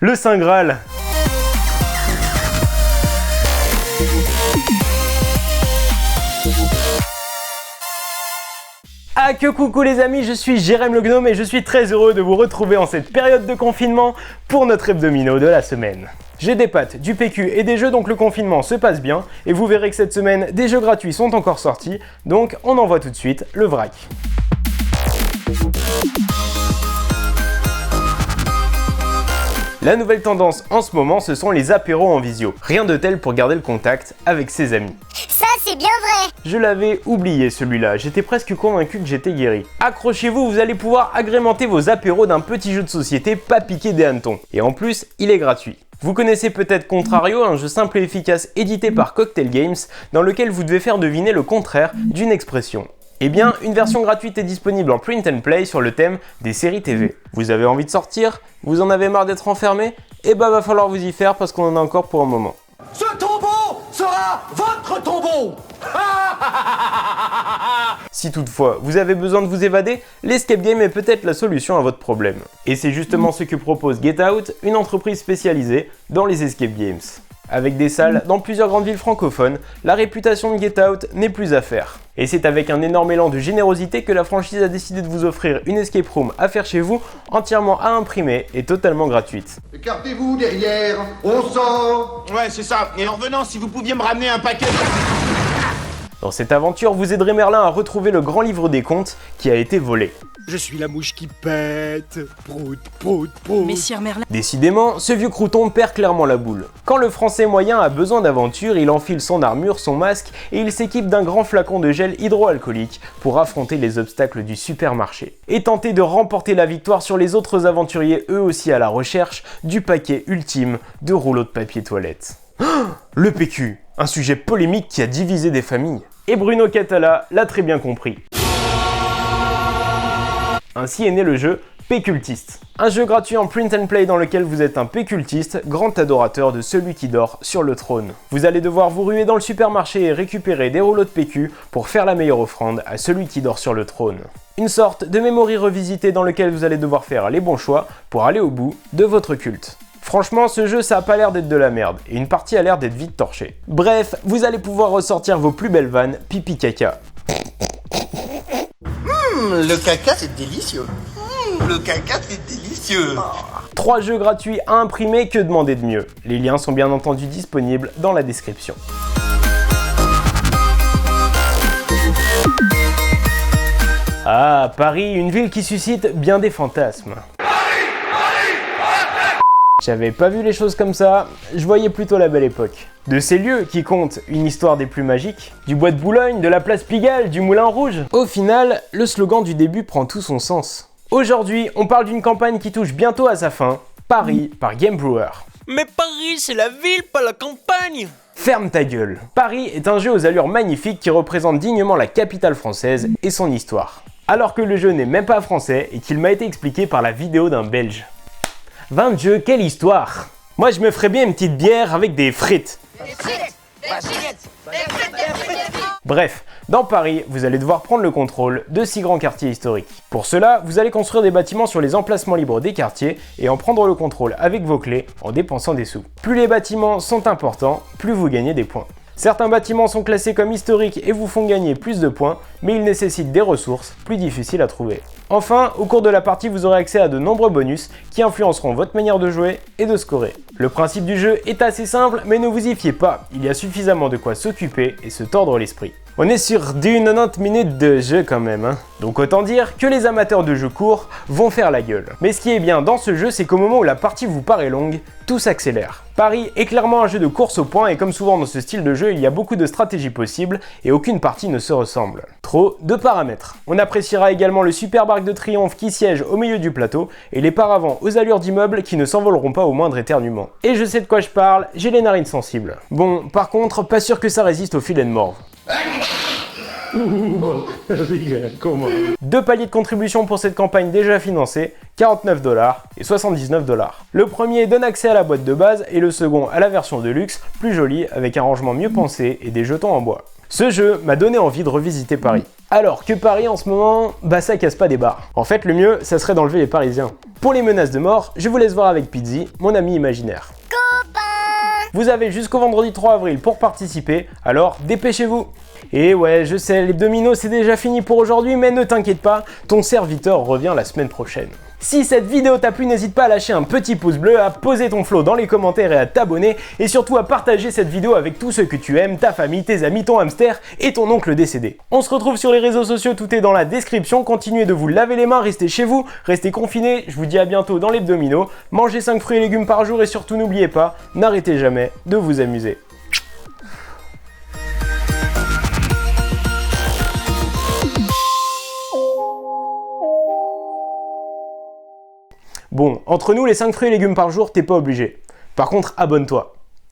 le Saint Graal. Ah que coucou les amis, je suis Jérém le Gnome et je suis très heureux de vous retrouver en cette période de confinement pour notre hebdomino de la semaine. J'ai des pâtes, du PQ et des jeux, donc le confinement se passe bien et vous verrez que cette semaine des jeux gratuits sont encore sortis, donc on envoie tout de suite le vrac. La nouvelle tendance en ce moment, ce sont les apéros en visio. Rien de tel pour garder le contact avec ses amis. Ça, c'est bien vrai! Je l'avais oublié celui-là, j'étais presque convaincu que j'étais guéri. Accrochez-vous, vous allez pouvoir agrémenter vos apéros d'un petit jeu de société pas piqué des hannetons. Et en plus, il est gratuit. Vous connaissez peut-être Contrario, un jeu simple et efficace édité par Cocktail Games, dans lequel vous devez faire deviner le contraire d'une expression. Eh bien, une version gratuite est disponible en print and play sur le thème des séries TV. Vous avez envie de sortir? Vous en avez marre d'être enfermé? Eh ben, va falloir vous y faire parce qu'on en a encore pour un moment. Ce tombeau sera votre tombeau. Si toutefois vous avez besoin de vous évader, l'escape game est peut-être la solution à votre problème. Et c'est justement ce que propose Get Out, une entreprise spécialisée dans les escape games. Avec des salles dans plusieurs grandes villes francophones, la réputation de Get Out n'est plus à faire. Et c'est avec un énorme élan de générosité que la franchise a décidé de vous offrir une escape room à faire chez vous, entièrement à imprimer et totalement gratuite. Écartez-vous derrière, on sort. Ouais, c'est ça. Et en revenant, si vous pouviez me ramener un paquet... Dans cette aventure, vous aiderez Merlin à retrouver le grand livre des contes qui a été volé. Je suis la mouche qui pète. Prout, prout, prout. Messire Merlin. Décidément, ce vieux crouton perd clairement la boule. Quand le français moyen a besoin d'aventure, il enfile son armure, son masque et il s'équipe d'un grand flacon de gel hydroalcoolique pour affronter les obstacles du supermarché. Et tenter de remporter la victoire sur les autres aventuriers eux aussi à la recherche du paquet ultime de rouleaux de papier toilette. Le PQ, un sujet polémique qui a divisé des familles. Et Bruno Catala l'a très bien compris. Ainsi est né le jeu Pécultiste. Un jeu gratuit en print and play dans lequel vous êtes un pécultiste, grand adorateur de celui qui dort sur le trône. Vous allez devoir vous ruer dans le supermarché et récupérer des rouleaux de PQ pour faire la meilleure offrande à celui qui dort sur le trône. Une sorte de memory revisité dans lequel vous allez devoir faire les bons choix pour aller au bout de votre culte. Franchement, ce jeu, ça a pas l'air d'être de la merde, et une partie a l'air d'être vite torchée. Bref, vous allez pouvoir ressortir vos plus belles vannes pipi caca. Le caca, c'est délicieux. Le caca, c'est délicieux. 3 jeux gratuits à imprimer, que demander de mieux? Les liens sont bien entendu disponibles dans la description. Ah, Paris, une ville qui suscite bien des fantasmes. J'avais pas vu les choses comme ça, je voyais plutôt la belle époque. De ces lieux qui comptent une histoire des plus magiques, du bois de Boulogne, de la place Pigalle, du Moulin Rouge. Au final, le slogan du début prend tout son sens. Aujourd'hui, on parle d'une campagne qui touche bientôt à sa fin, Paris par Game Brewer. Mais Paris, c'est la ville, pas la campagne. Ferme ta gueule. Paris est un jeu aux allures magnifiques qui représente dignement la capitale française et son histoire. Alors que le jeu n'est même pas français et qu'il m'a été expliqué par la vidéo d'un Belge. 20 jeux, quelle histoire! Moi je me ferais bien une petite bière avec des frites. Bref, dans Paris, vous allez devoir prendre le contrôle de 6 grands quartiers historiques. Pour cela, vous allez construire des bâtiments sur les emplacements libres des quartiers et en prendre le contrôle avec vos clés en dépensant des sous. Plus les bâtiments sont importants, plus vous gagnez des points. Certains bâtiments sont classés comme historiques et vous font gagner plus de points, mais ils nécessitent des ressources plus difficiles à trouver. Enfin, au cours de la partie, vous aurez accès à de nombreux bonus qui influenceront votre manière de jouer et de scorer. Le principe du jeu est assez simple, mais ne vous y fiez pas, il y a suffisamment de quoi s'occuper et se tordre l'esprit. On est sur du 90 minutes de jeu quand même, hein. Donc autant dire que les amateurs de jeux courts vont faire la gueule. Mais ce qui est bien dans ce jeu, c'est qu'au moment où la partie vous paraît longue, tout s'accélère. Paris est clairement un jeu de course au point et comme souvent dans ce style de jeu, il y a beaucoup de stratégies possibles et aucune partie ne se ressemble. Trop de paramètres. On appréciera également le superbe arc de triomphe qui siège au milieu du plateau et les paravents aux allures d'immeubles qui ne s'envoleront pas au moindre éternuement. Et je sais de quoi je parle, j'ai les narines sensibles. Bon, par contre, pas sûr que ça résiste au filet de morve. 2 paliers de contribution pour cette campagne déjà financée, 49 $ et 79 $. Le premier donne accès à la boîte de base et le second à la version de luxe, plus jolie, avec un rangement mieux pensé et des jetons en bois. Ce jeu m'a donné envie de revisiter Paris. Alors que Paris en ce moment, bah ça casse pas des barres. En fait, le mieux, ça serait d'enlever les Parisiens. Pour les menaces de mort, je vous laisse voir avec Pizzi, mon ami imaginaire. Vous avez jusqu'au vendredi 3 avril pour participer, alors dépêchez-vous. Et ouais, je sais, l'hebdomino c'est déjà fini pour aujourd'hui, mais ne t'inquiète pas, ton serviteur revient la semaine prochaine. Si cette vidéo t'a plu, n'hésite pas à lâcher un petit pouce bleu, à poser ton flow dans les commentaires et à t'abonner, et surtout à partager cette vidéo avec tous ceux que tu aimes, ta famille, tes amis, ton hamster et ton oncle décédé. On se retrouve sur les réseaux sociaux, tout est dans la description, continuez de vous laver les mains, restez chez vous, restez confinés, je vous dis à bientôt dans l'hebdomino, mangez 5 fruits et légumes par jour et surtout n'oubliez pas, n'arrêtez jamais de vous amuser. Bon, entre nous, les 5 fruits et légumes par jour, t'es pas obligé. Par contre, abonne-toi.